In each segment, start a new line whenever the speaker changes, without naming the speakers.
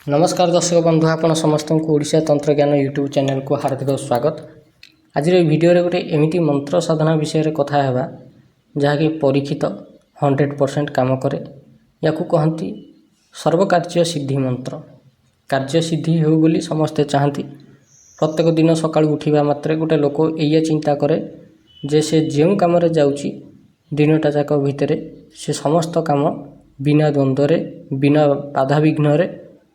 नमस्कार दर्शक बंधु आपण समस्त को ओडिशा तंत्र ज्ञान यूट्यूब चैनल को हार्दिक स्वागत। आज वीडियो रे गोटे एमिति मंत्र साधना विषय रे कथा हेबा जहाँकि परीक्षित 100% काम करे। या कहती सर्वकार्य सिद्धि मंत्र। कार्य सिद्धि हो बोली समस्ते चाहती। प्रत्येक दिन सकाळ उठिबा मात्रे गोटे लोक एया चिंता करे जे से जेउ काम रे जाउची दिनटा जाक भितरे से समस्त काम बिना द्वंद्व रे बिना बाधा विघ्न रे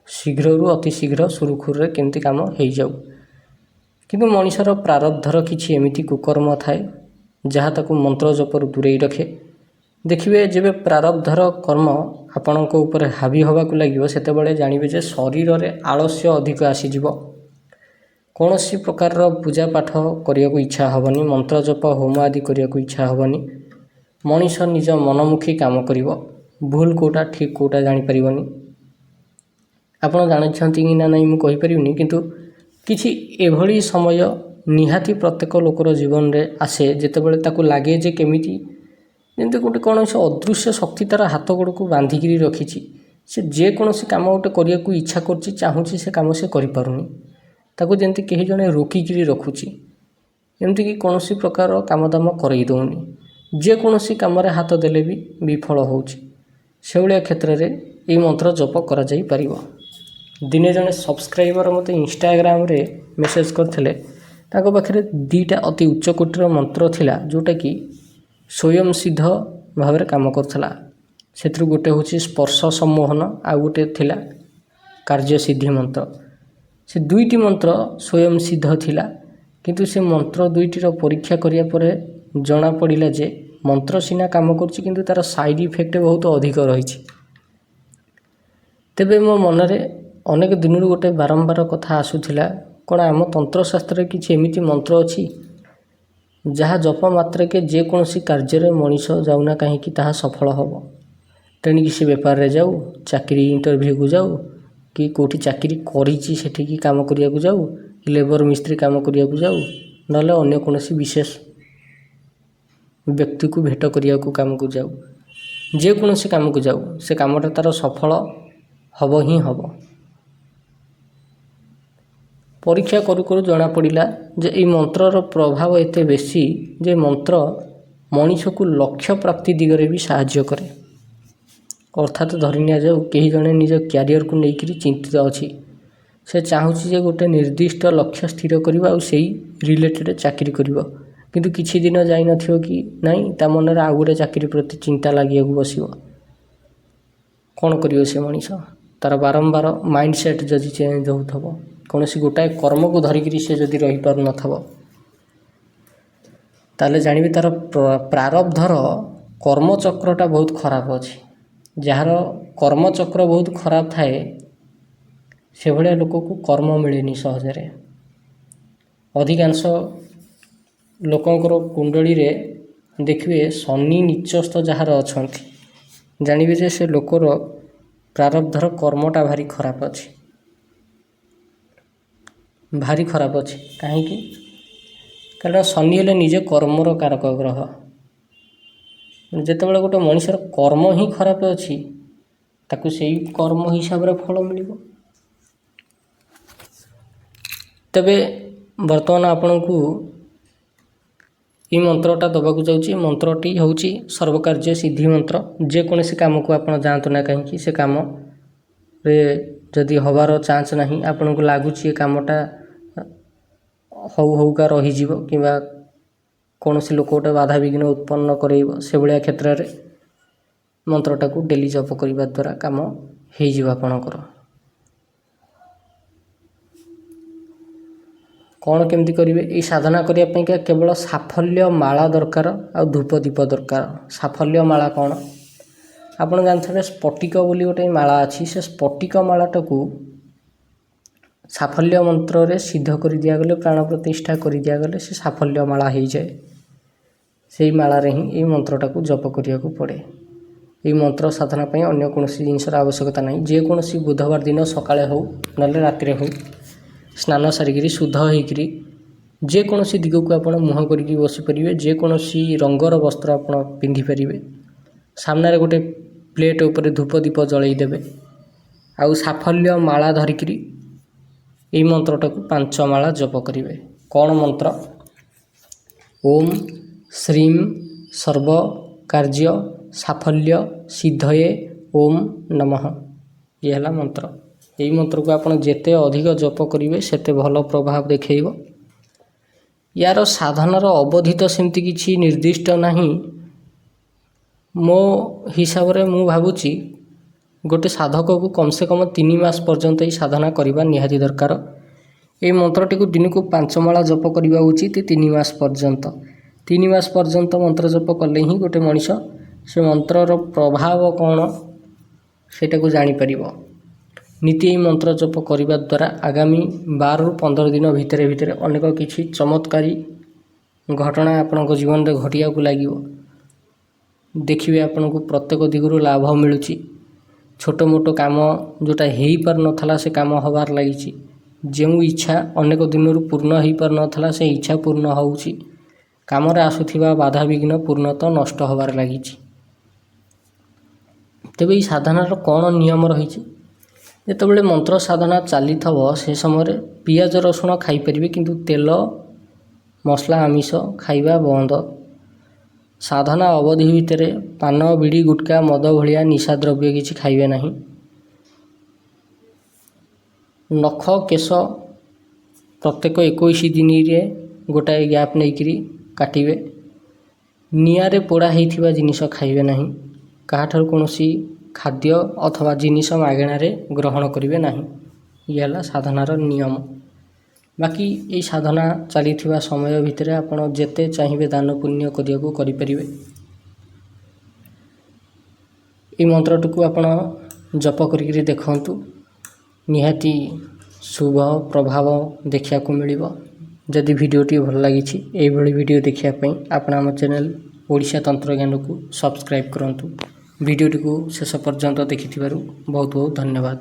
शीघ्र अति शीघ्र सुरुखुर केमती काम हो जाऊ। किंतु मनुष्यर प्रारब्धर किछि एमिति कुकर्म थाए जहाँ ताकू मंत्र जपर दूरे रखे। देखिए जब प्रारब्धर कर्म आपणक ऊपर हावी होबाक लगे सेतेबेले जानिबे जे शरीर रे आलस्य अधिक आसीजिवो। कौनसी प्रकार पूजा पाठ करिया को इच्छा हबनी, मंत्र जप होम आदि करिया को इच्छा हबनी। मनीष निज मनमुखी काम करिवो, भूल कोटा ठीक कोटा जानि परिबनी। आपण जानते कि ना नहीं मुझे कहीपरि किंतु किछि एभली समय निहाती प्रत्येक लोकर जीवन रे आसे जेतेबेले ताकू लागे जे केमिति जेमती गोटे कौन से अदृश्य शक्ति तार हाथ गोड़ को बांधिकी रखी से जेकोसी कम गोटे करिया को इच्छा कर चाहूँगी से कम से करें ताकू जमती कहीं जड़े रोकिकी रखुची एमती कि कौन प्रकार काम दाम करई दौनी जेकोसी कम हाथ देले भी विफल होउची। से भाया क्षेत्र में ये मंत्र जप करा जाई परिबो। दिने जने सब्सक्राइबर मत इंस्टाग्राम रे मेसेज करथिले ताको पाखरे दीटा अति उच्च कोटीर मंत्र थिला जोटा कि स्वयं सिद्ध भाव काम करथला। सेथु गोटे होची स्पर्श सम्मोहन आ गोटे थिला कार्य सिद्धि मंत्र। से दुईटी मंत्र स्वयं सिद्ध थिला किंतु से मंत्र दुईटीर परीक्षा करिया परे जना पड़िला जे मंत्र सीना काम करछि किंतु तार साइड इफेक्ट बहुत अधिक रही। तेबे मो मनरे अनेक दिन गोटे बारंबार कथा आसूला कौन आम तंत्रशास्त्र किसी एमिति मंत्र अच्छी जहाँ जप मात्र के जेकोसी कार्य मनीष जाऊना कहीं ताहा सफल हम। तेणिक से बेपार रे जाऊ, चाकरी इंटरव्यू को जाऊ कि कौटी चाकरी करी काम करिया को जाऊ, लेबर मिस्त्री काम करिया को जाऊ, नले अन्य कोनोसी विशेष व्यक्ति को भेट करिया को काम को जाऊ, जेकोसी काम को जाऊ से कामटा तार सफल हब ही हब। परीक्षा करू करू जना पड़ा जे ये मंत्रर प्रभाव एते बेसी जे मंत्र मनीष को लक्ष्य प्राप्ति दिगरे भी साहाय्य करे। अर्थात धरी नि जाऊ कहीं जड़े निज क्यारियर को लेकर चिंतित अच्छी से चाहूँगी जे गोटे निर्दिष्ट लक्ष्य स्थिर करवा और से रिलेटेड चाकरी करिवो किंतु किछि दिन जाई नथियो कि नहीं ता मन रे आउ गोटे चाकरी प्रति चिंता लागिया को बसिवो। कौन करियो से मनीष तार बारंबार माइंडसेट जदि चेंज होथबो कौन सी गोटाए कर्म को धरिकी से जदि रही पार न थबो ताले जानिबे तार प्रारब्धर कर्मचक्रटा बहुत खराब अच्छी। जार कर्मचक्र बहुत खराब थाए से भाया लोक को कर्म मिलेनी सहजरे। अधिकांश लोकंकर कुंडली रे देखिए शनि नीचस्थ जार अछंती जानिबे जे से लोकर प्रारब्धर कर्मटा भारी खराब अच्छी, भारी खराब अच्छी। कहीं कारण शनि हेले निजे कर्मर कारक ग्रह। जितेबाला गोटे मनुष्यर कर्म ही खराब अच्छी ताकू से कर्म हिसाब रे फल मिलिबो। तबे वर्तमान आपण को ये मंत्रटा दबाक जाऊँगी। मंत्रटी होची सर्वकार्य सिद्धि मंत्र। जेकोसी काम को आप जातु ना कहीं से काम रे जदि हबार चांस नहीं आपन को लगुच ये कामटा हौका रहीज कि कौन से लोक गोटे बाधा विघ्न उत्पन्न कर से भाया क्षेत्र में मंत्रटा को डेली जप करने द्वारा काम होपणकर। कौन केमती करेंगे ये साधना करने केवल साफल्य माला दरकार आ धूप दीप दरकार। साफल्य माला कौन आपन जानते स्फटिक बोली गोटे माला अच्छी से स्फटिक मालाटा को साफल्य मंत्र रे सिद्ध कर दिगले प्राण प्रतिष्ठा कर दिगले से साफल्य माला हो जाए। से माला रे ही ये मंत्रटा को जप करिया को पड़े। ये मंत्र साधना पे अन्य कौन जिनसर आवश्यकता नहीं। जेकोसी बुधवार दिन सकाळे हो नले राति हो स्नान सारिकी शुद्ध होकरी जेकोसी दिग को आप मुँह करके बसीपारे, जेकोसी रंगर वस्त्र आप पिंधि पारे, सामने गोटे प्लेट उपर धूप दीप जलईदेवे ଆଉ ସାଫଲ୍ୟ ମାଳା ଧରିକିରି এই ମନ୍ତ୍ରଟାକୁ 5 ମାଳା ଜପ କରିବେ। କ'ଣ ମନ୍ତ୍ର? ଓମ୍ ଶ୍ରୀଂ ସର୍ବ କାର୍ଯ୍ୟ ସାଫଲ୍ୟ ସିଦ୍ଧୟେ ଓମ୍ ନମଃ। ଇଏ ହେଲା ମନ୍ତ୍ର। ଏହି ମନ୍ତ୍ରକୁ ଆପଣ ଯେତେ ଅଧିକ ଜପ କରିବେ ସେତେ ଭଲ ପ୍ରଭାବ ଦେଖାଇବ। ୟାର ସାଧନାର ଅବଧି ତ ସେମିତି କିଛି ନିର୍ଦ୍ଦିଷ୍ଟ ନାହିଁ। ମୋ ହିସାବରେ ମୁଁ ଭାବୁଛି ଗୋଟେ ସାଧକକୁ କମ୍ ସେ କମ୍ 3 ମାସ ପର୍ଯ୍ୟନ୍ତ ଏହି ସାଧନା କରିବା ନିହାତି ଦରକାର। ଏହି ମନ୍ତ୍ରଟିକୁ ଦିନକୁ 5 ମାଳା ଜପ କରିବା ଉଚିତ 3 ମାସ ପର୍ଯ୍ୟନ୍ତ। 3 ମାସ ପର୍ଯ୍ୟନ୍ତ ମନ୍ତ୍ର ଜପ କଲେ ହିଁ ଗୋଟେ ମଣିଷ ସେ ମନ୍ତ୍ରର ପ୍ରଭାବ କ'ଣ ସେଇଟାକୁ ଜାଣିପାରିବ। ନୀତି ଏହି ମନ୍ତ୍ର ଜପ କରିବା ଦ୍ୱାରା ଆଗାମୀ 12ରୁ 15 ଦିନ ଭିତରେ ଅନେକ କିଛି ଚମତ୍କାରୀ ଘଟଣା ଆପଣଙ୍କ ଜୀବନରେ ଘଟିବାକୁ ଲାଗିବ। ଦେଖିବେ ଆପଣଙ୍କୁ ପ୍ରତ୍ୟେକ ଦିଗରୁ ଲାଭ ମିଳୁଛି। ଛୋଟ ମୋଟ କାମ ଯେଉଁଟା ହେଇପାରୁନଥିଲା ସେ କାମ ହେବାର ଲାଗିଛି। ଯେଉଁ ଇଚ୍ଛା ଅନେକ ଦିନରୁ ପୂର୍ଣ୍ଣ ହେଇପାରୁନଥିଲା ସେ ଇଚ୍ଛା ପୂର୍ଣ୍ଣ ହେଉଛି। କାମରେ ଆସୁଥିବା ବାଧାବିଘ୍ନ ପୂର୍ଣ୍ଣତଃ ନଷ୍ଟ ହେବାରେ ଲାଗିଛି। ତେବେ ଏହି ସାଧନାର କ'ଣ ନିୟମ ରହିଛି? ଯେତେବେଳେ ମନ୍ତ୍ର ସାଧନା ଚାଲିଥିବ ସେ ସମୟରେ ପିଆଜ ରସୁଣ ଖାଇପାରିବେ, କିନ୍ତୁ ତେଲ ମସଲା ଆମିଷ ଖାଇବା ବନ୍ଦ। ସାଧନା ଅବଧି ଭିତରେ ପାନ ବିଡ଼ି ଗୁଟକା ମଦ ଭଳିଆ ନିଶା ଦ୍ରବ୍ୟ କିଛି ଖାଇବେ ନାହିଁ। ନଖ କେଶ ପ୍ରତ୍ୟେକ 21 ଦିନରେ ଗୋଟାଏ ଗ୍ୟାପ୍ ନେଇକରି କାଟିବେ। ନିଆଁରେ ପୋଡ଼ା ହେଇଥିବା ଜିନିଷ ଖାଇବେ ନାହିଁ। କାହାଠାରୁ କୌଣସି ଖାଦ୍ୟ ଅଥବା ଜିନିଷ ମାଗଣାରେ ଗ୍ରହଣ କରିବେ ନାହିଁ। ଇଏ ହେଲା ସାଧନାର ନିୟମ। ବାକି ଏହି ସାଧନା ଚାଲିଥିବା ସମୟ ଭିତରେ ଆପଣ ଯେତେ ଚାହିଁବେ ଦାନ ପୁଣ୍ୟ କରିବାକୁ କରିପାରିବେ। ଏହି ମନ୍ତ୍ରଟିକୁ ଆପଣ ଜପ କରିକିରି ଦେଖନ୍ତୁ, ନିହାତି ଶୁଭ ପ୍ରଭାବ ଦେଖିବାକୁ ମିଳିବ। ଯଦି ଭିଡ଼ିଓଟି ଭଲ ଲାଗିଛି ଏଇଭଳି ଭିଡ଼ିଓ ଦେଖିବା ପାଇଁ ଆପଣ ଆମ ଚ୍ୟାନେଲ୍ ଓଡ଼ିଶା ତନ୍ତ୍ରଜ୍ଞାନକୁ ସବସ୍କ୍ରାଇବ୍ କରନ୍ତୁ। ଭିଡ଼ିଓଟିକୁ ଶେଷ ପର୍ଯ୍ୟନ୍ତ ଦେଖିଥିବାରୁ ବହୁତ ବହୁତ ଧନ୍ୟବାଦ।